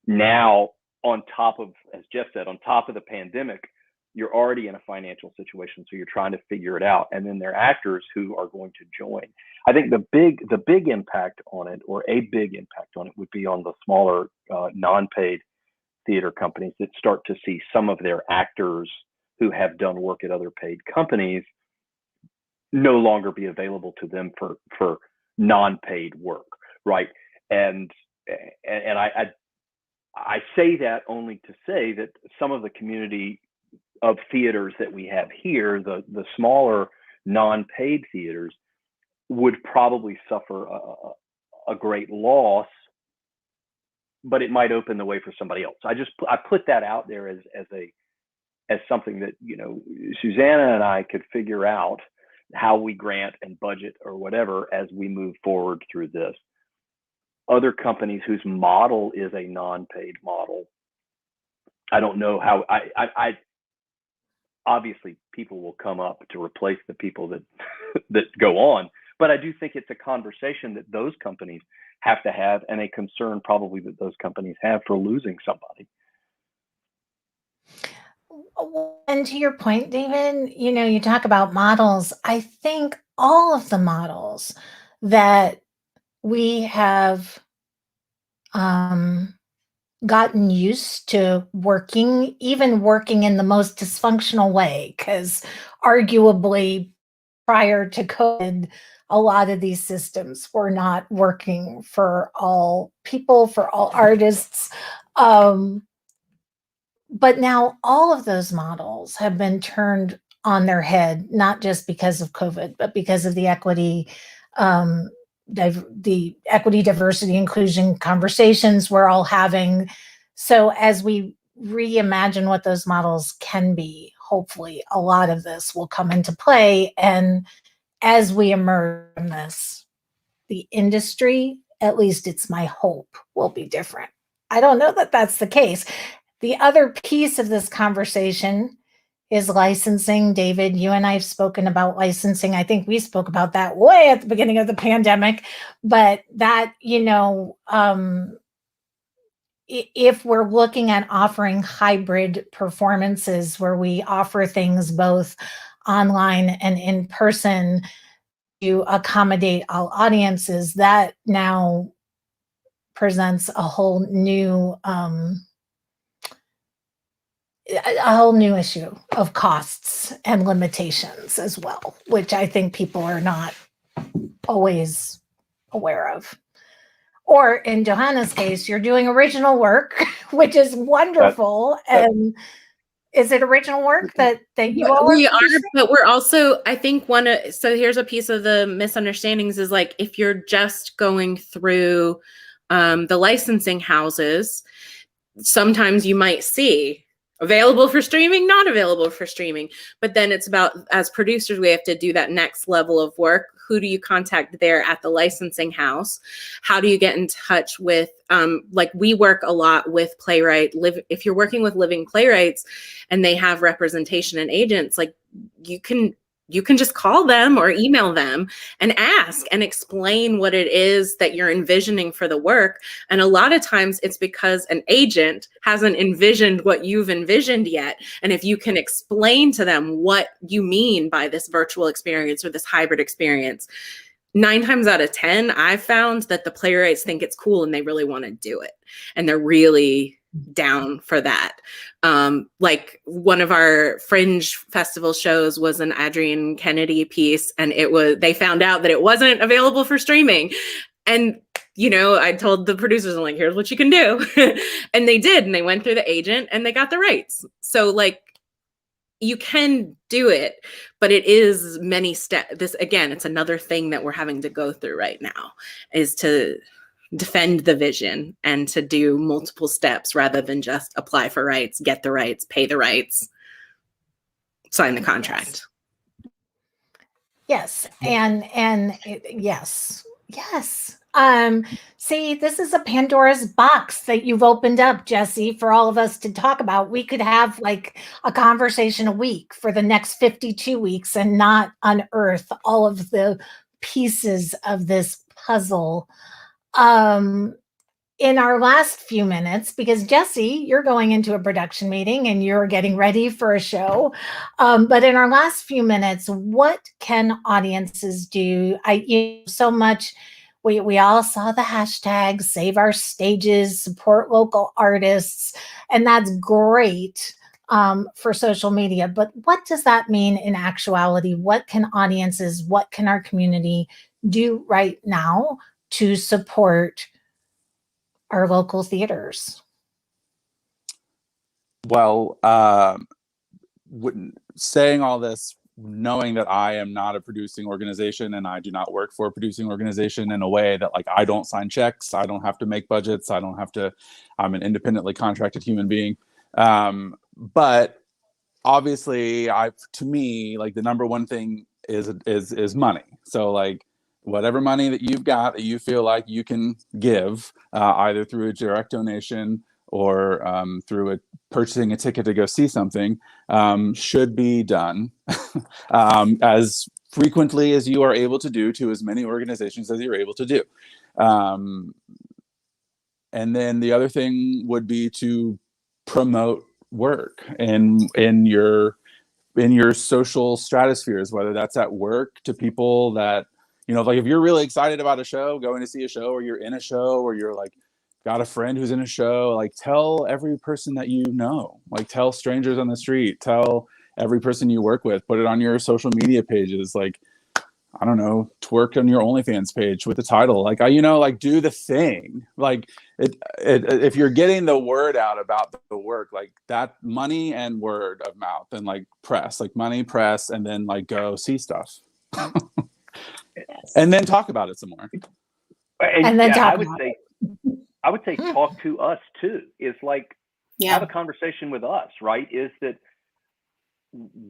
S5: now on top of, as Jeff said, on top of the pandemic, you're already in a financial situation, so you're trying to figure it out. And then there are actors who are going to join. I think the big impact on it, or a big impact on it, would be on the smaller non-paid theater companies that start to see some of their actors who have done work at other paid companies no longer be available to them for non-paid work, right? And I say that only to say that some of the community of theaters that we have here, the smaller non-paid theaters, would probably suffer a great loss, but it might open the way for somebody else. I put that out there as something that, you know, Susanna and I could figure out how we grant and budget or whatever as we move forward through this. Other companies whose model is a non-paid model, I don't know how. I obviously people will come up to replace the people that that go on, but I do think it's a conversation that those companies have to have, and a concern probably that those companies have for losing somebody.
S1: And to your point, David, you know, you talk about models. I think all of the models that we have gotten used to working, even working in the most dysfunctional way, because arguably prior to COVID, a lot of these systems were not working for all people, for all artists. But now all of those models have been turned on their head, not just because of COVID, but because of the equity, the equity, diversity, inclusion conversations we're all having. So as we reimagine what those models can be, hopefully a lot of this will come into play. And as we emerge from this, the industry, at least it's my hope, will be different. I don't know that that's the case. The other piece of this conversation is licensing. David, you and I have spoken about licensing. I think we spoke about that way at the beginning of the pandemic, but that, you know, if we're looking at offering hybrid performances where we offer things both online and in person to accommodate all audiences, that now presents a whole new issue of costs and limitations as well, which I think people are not always aware of. Or in Johanna's case, you're doing original work, which is wonderful. And is it original work that you all
S3: we are, but we're also, I think so here's a piece of the misunderstandings is like, if you're just going through the licensing houses, sometimes you might see available for streaming, not available for streaming. But then it's about, as producers, we have to do that next level of work. Who do you contact there at the licensing house? How do you get in touch with, like we work a lot with if you're working with living playwrights and they have representation and agents, like you can just call them or email them and ask and explain what it is that you're envisioning for the work. And a lot of times it's because an agent hasn't envisioned what you've envisioned yet. And if you can explain to them what you mean by this virtual experience or this hybrid experience, 9 times out of 10, I've found that the playwrights think it's cool and they really want to do it. And they're really down for that. Like one of our Fringe Festival shows was an Adrienne Kennedy piece, and they found out that it wasn't available for streaming. And, you know, I told the producers, I'm like, here's what you can do. And they did, and they went through the agent and they got the rights. So like, you can do it, but it is many steps. This, again, it's another thing that we're having to go through right now, is to defend the vision and to do multiple steps rather than just apply for rights, get the rights, pay the rights, sign the contract.
S1: Yes. Yes. See, this is a Pandora's box that you've opened up, Jesse, for all of us to talk about. We could have like a conversation a week for the next 52 weeks and not unearth all of the pieces of this puzzle. In our last few minutes, because Jesse, you're going into a production meeting and you're getting ready for a show. But in our last few minutes, what can audiences do? So much. We all saw the hashtag Save Our Stages, support local artists, and that's great for social media. But what does that mean in actuality? What can audiences, what can our community do right now to support our local theaters?
S4: Well, saying all this knowing that I am not a producing organization and I do not work for a producing organization in a way that like I don't sign checks, I don't have to make budgets, I'm an independently contracted human being. But obviously, to me, like the number one thing is money. So like whatever money that you've got that you feel like you can give, either through a direct donation or through purchasing a ticket to go see something, should be done as frequently as you are able to do to as many organizations as you're able to do. And then the other thing would be to promote work in your social stratospheres, whether that's at work to people that, like if you're really excited about a show, going to see a show, or you're in a show, or you're like got a friend who's in a show, like tell every person that you know, like tell strangers on the street, tell every person you work with, put it on your social media pages, like I don't know, twerk on your OnlyFans page with the title, like like do the thing, like if you're getting the word out about the work, like that, money and word of mouth, and like press, like money, press, and then like go see stuff. And then talk about it some more.
S1: And then talk
S5: I would say talk to us too. Is like have a conversation with us, right? Is that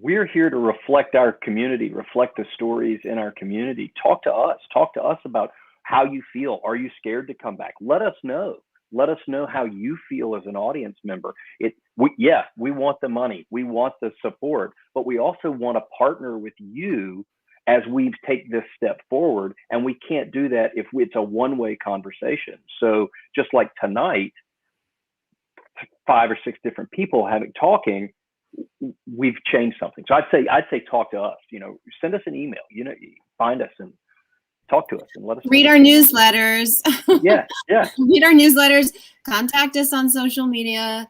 S5: we're here to reflect our community, reflect the stories in our community. Talk to us about how you feel. Are you scared to come back? Let us know how you feel as an audience member. We want the money, we want the support, but we also want to partner with you as we take this step forward. And we can't do that if it's a one-way conversation. So just like tonight, 5 or 6 different people talking, we've changed something. So I'd say talk to us, send us an email, find us and talk to us and let us
S2: read our newsletters.
S5: Yeah.
S2: Read our newsletters, contact us on social media.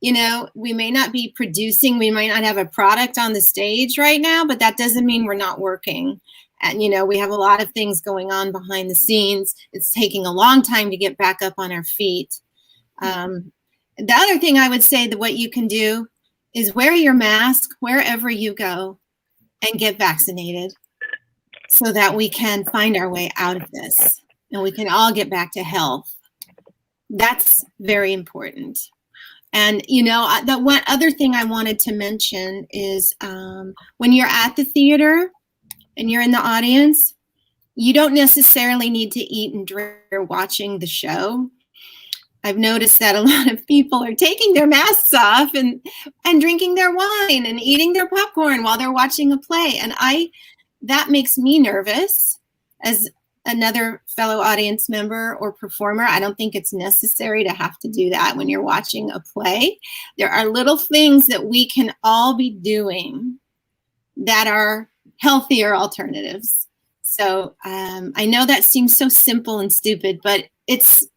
S2: We may not be producing, we might not have a product on the stage right now, but that doesn't mean we're not working. And, we have a lot of things going on behind the scenes. It's taking a long time to get back up on our feet. The other thing I would say that what you can do is wear your mask wherever you go and get vaccinated so that we can find our way out of this and we can all get back to health. That's very important. And, the one other thing I wanted to mention is when you're at the theater and you're in the audience, you don't necessarily need to eat and drink watching the show. I've noticed that a lot of people are taking their masks off and drinking their wine and eating their popcorn while they're watching a play. And that makes me nervous as another fellow audience member or performer. I don't think it's necessary to have to do that when you're watching a play. There are little things that we can all be doing that are healthier alternatives. So I know that seems so simple and stupid, but it's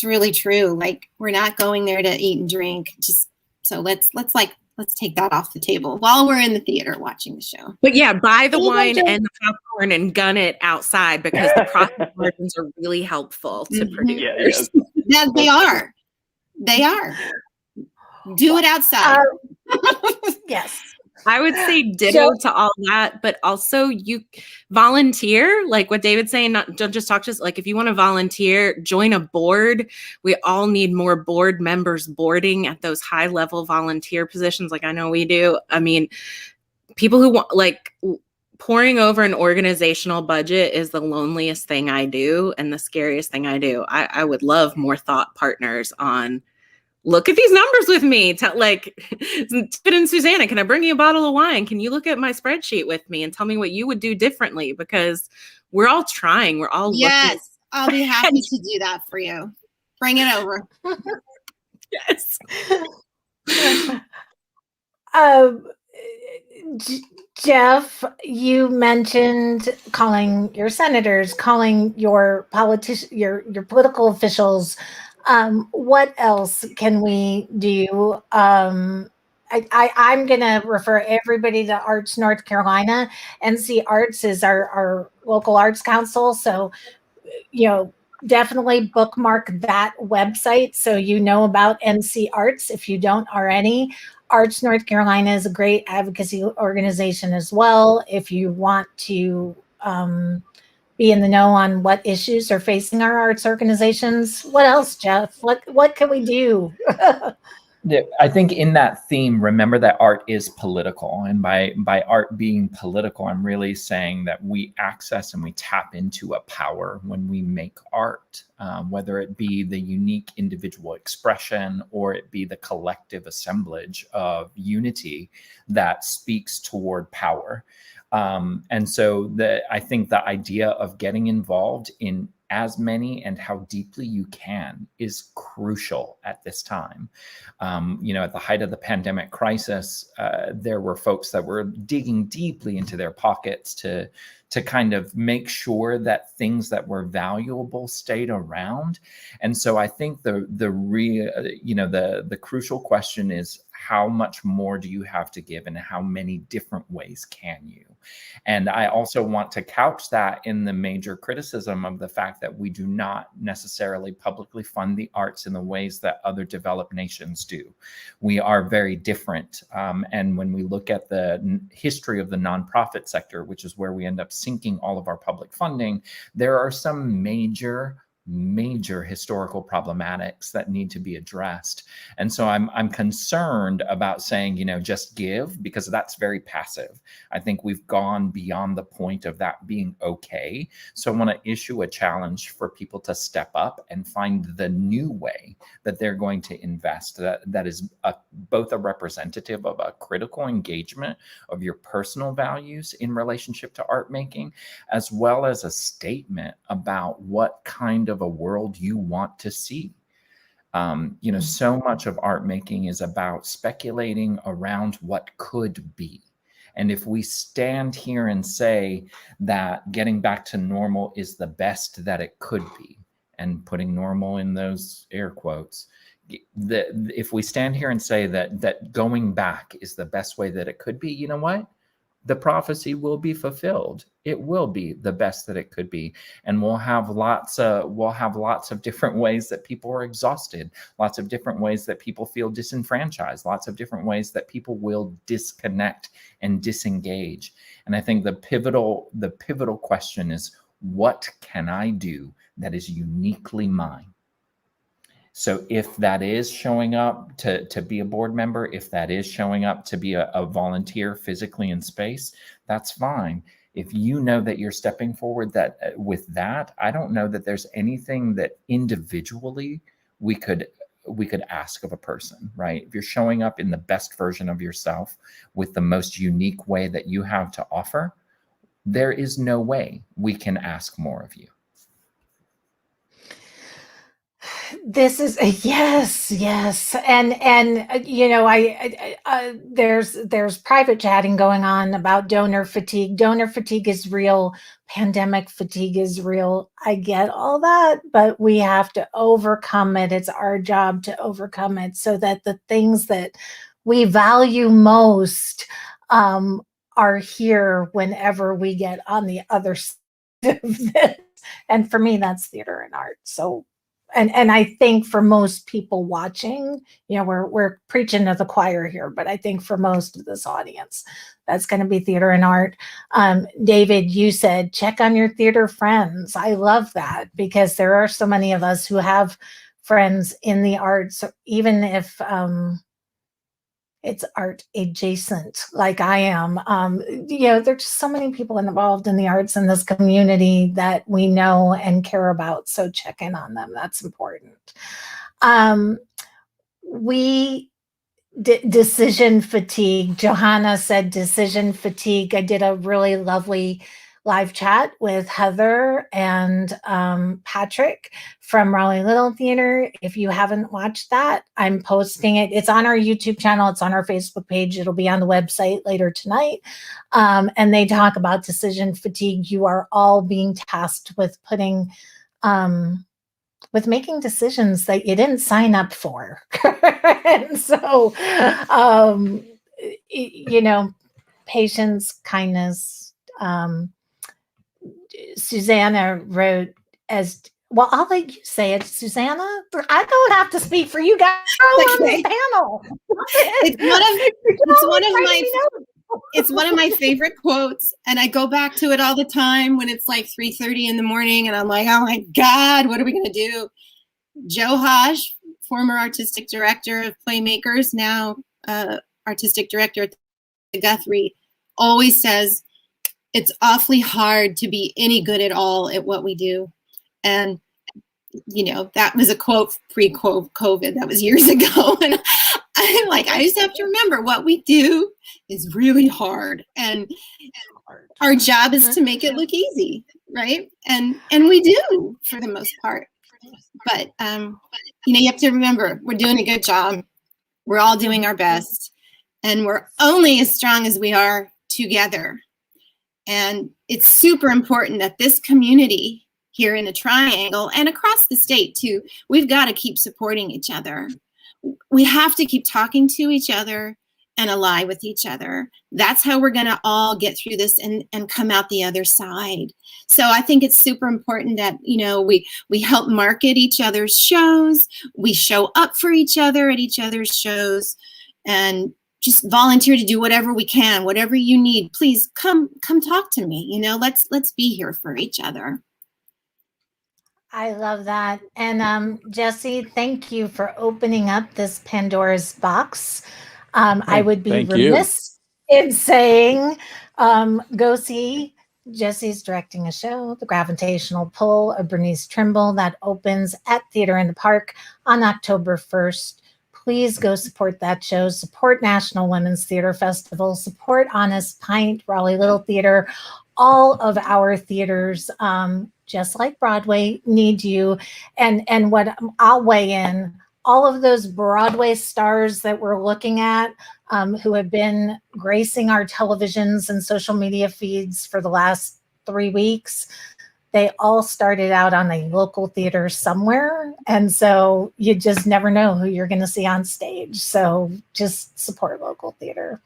S2: really true. Like we're not going there to eat and drink. So let's take that off the table while we're in the theater watching the show.
S3: But yeah, buy the wine and the popcorn and gun it outside because the profit margins are really helpful to producers.
S2: Yeah, they are. Do it outside.
S1: Yes.
S3: I would say ditto to all that, but also you volunteer, like what David's saying, don't just talk to us. Like if you want to volunteer, join a board. We all need more board members boarding at those high level volunteer positions. Like I know we do. I mean, people who want, like, pouring over an organizational budget is the loneliest thing I do and the scariest thing I do. I would love more thought partners on, look at these numbers with me. David and Susanna, can I bring you a bottle of wine? Can you look at my spreadsheet with me and tell me what you would do differently? Because we're all trying. We're all looking.
S2: I'll be happy to do that for you. Bring it over.
S3: Yes.
S1: Jeff, you mentioned calling your senators, calling your your political officials. What else can we do? I'm going to refer everybody to Arts North Carolina. NC Arts is our local arts council. So, definitely bookmark that website so you know about NC Arts if you don't already. Arts North Carolina is a great advocacy organization as well. If you want to be in the know on what issues are facing our arts organizations. What else, Jeff? What can we do?
S6: Yeah, I think in that theme, remember that art is political. And by art being political, I'm really saying that we access and we tap into a power when we make art, whether it be the unique individual expression or it be the collective assemblage of unity that speaks toward power. And so I think the idea of getting involved in as many and how deeply you can is crucial at this time. At the height of the pandemic crisis, there were folks that were digging deeply into their pockets to kind of make sure that things that were valuable stayed around. And so I think the crucial question is, how much more do you have to give, and how many different ways can you? And I also want to couch that in the major criticism of the fact that we do not necessarily publicly fund the arts in the ways that other developed nations do. We are very different. And when we look at the history of the nonprofit sector, which is where we end up sinking all of our public funding, there are some major historical problematics that need to be addressed. And so I'm concerned about saying, just give, because that's very passive. I think we've gone beyond the point of that being okay. So I want to issue a challenge for people to step up and find the new way that they're going to invest that is both a representative of a critical engagement of your personal values in relationship to art making, as well as a statement about what kind of a world you want to see. So much of art making is about speculating around what could be. And if we stand here and say that getting back to normal is the best that it could be, and putting normal in those air quotes, if we stand here and say that going back is the best way that it could be, you know what? The prophecy will be fulfilled. It will be the best that it could be. And we'll have lots of different ways that people are exhausted, lots of different ways that people feel disenfranchised, lots of different ways that people will disconnect and disengage. And I think the pivotal question is, what can I do that is uniquely mine? So if that is showing up to be a board member, if that is showing up to be a volunteer physically in space, that's fine. If you know that you're stepping forward with that, I don't know that there's anything that individually we could ask of a person, right? If you're showing up in the best version of yourself with the most unique way that you have to offer, there is no way we can ask more of you.
S1: This is yes, and there's private chatting going on about donor fatigue. Donor fatigue is real. Pandemic fatigue is real. I get all that, but we have to overcome it. It's our job to overcome it so that the things that we value most are here whenever we get on the other side of this. And for me, that's theater and art. So. And I think for most people watching, we're preaching to the choir here, but I think for most of this audience, that's going to be theater and art. David, you said check on your theater friends. I love that, because there are so many of us who have friends in the arts, even if it's art adjacent, like I am. There's just so many people involved in the arts in this community that we know and care about. So check in on them. That's important. Decision fatigue. Johanna said decision fatigue. I did a really lovely live chat with Heather and Patrick from Raleigh Little Theater. If you haven't watched that, I'm posting it. It's on our YouTube channel. It's on our Facebook page. It'll be on the website later tonight. And they talk about decision fatigue. You are all being tasked with making decisions that you didn't sign up for. And so, patience, kindness. Susanna wrote, as Well, I'll let you say it, Susanna. I don't have to speak for you guys on this
S2: Okay.
S1: panel.
S2: It's one of my favorite quotes, and I go back to it all the time when it's like 3:30 in the morning, and I'm like, oh my God, what are we gonna do? Joe Hodge, former artistic director of Playmakers, now artistic director at the Guthrie, always says it's awfully hard to be any good at all at what we do. And that was a quote pre-COVID. That was years ago. And I'm like, I just have to remember what we do is really hard. And our job is to make it look easy, right? And we do for the most part. But you have to remember, we're doing a good job. We're all doing our best. And we're only as strong as we are together. And it's super important that this community here in the Triangle and across the state too, we've got to keep supporting each other. We have to keep talking to each other and ally with each other. That's how we're going to all get through this and come out the other side. So I think it's super important that, we help market each other's shows. We show up for each other at each other's shows, and just volunteer to do whatever we can, whatever you need. Please come talk to me. Let's be here for each other.
S1: I love that. And Jesse, thank you for opening up this Pandora's box. I would be remiss in saying, go see Jesse's directing a show, The Gravitational Pull of Bernice Trimble, that opens at Theater in the Park on October 1st. Please go support that show, support National Women's Theater Festival, support Honest Pint, Raleigh Little Theater. All of our theaters, just like Broadway, need you. And what I'll weigh in, all of those Broadway stars that we're looking at, who have been gracing our televisions and social media feeds for the last 3 weeks, they all started out on a local theater somewhere. And so you just never know who you're going to see on stage. So just support local theater.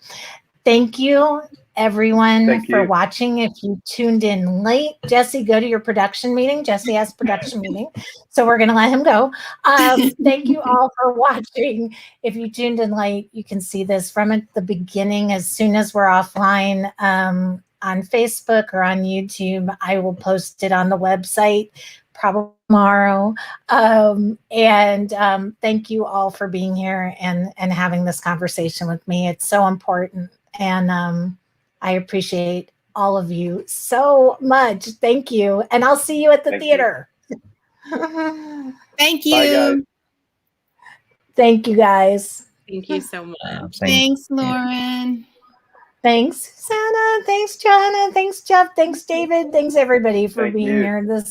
S1: Thank you, everyone, for watching. If you tuned in late, Jesse, go to your production meeting. Jesse has production meeting, so we're going to let him go. Thank you all for watching. If you tuned in late, you can see this from the beginning. As soon as we're offline on Facebook or on YouTube, I will post it on the website probably tomorrow. Thank you all for being here and having this conversation with me. It's so important. And I appreciate all of you so much. Thank you. And I'll see you at the theater.
S2: Thank you.
S5: Bye, guys.
S1: Thank you, guys.
S3: Thank you so much.
S2: Thanks, Lauren.
S1: Thanks, Susanna. Thanks, Johanna. Thanks, Jeff. Thanks, David. Thanks, everybody, for being here.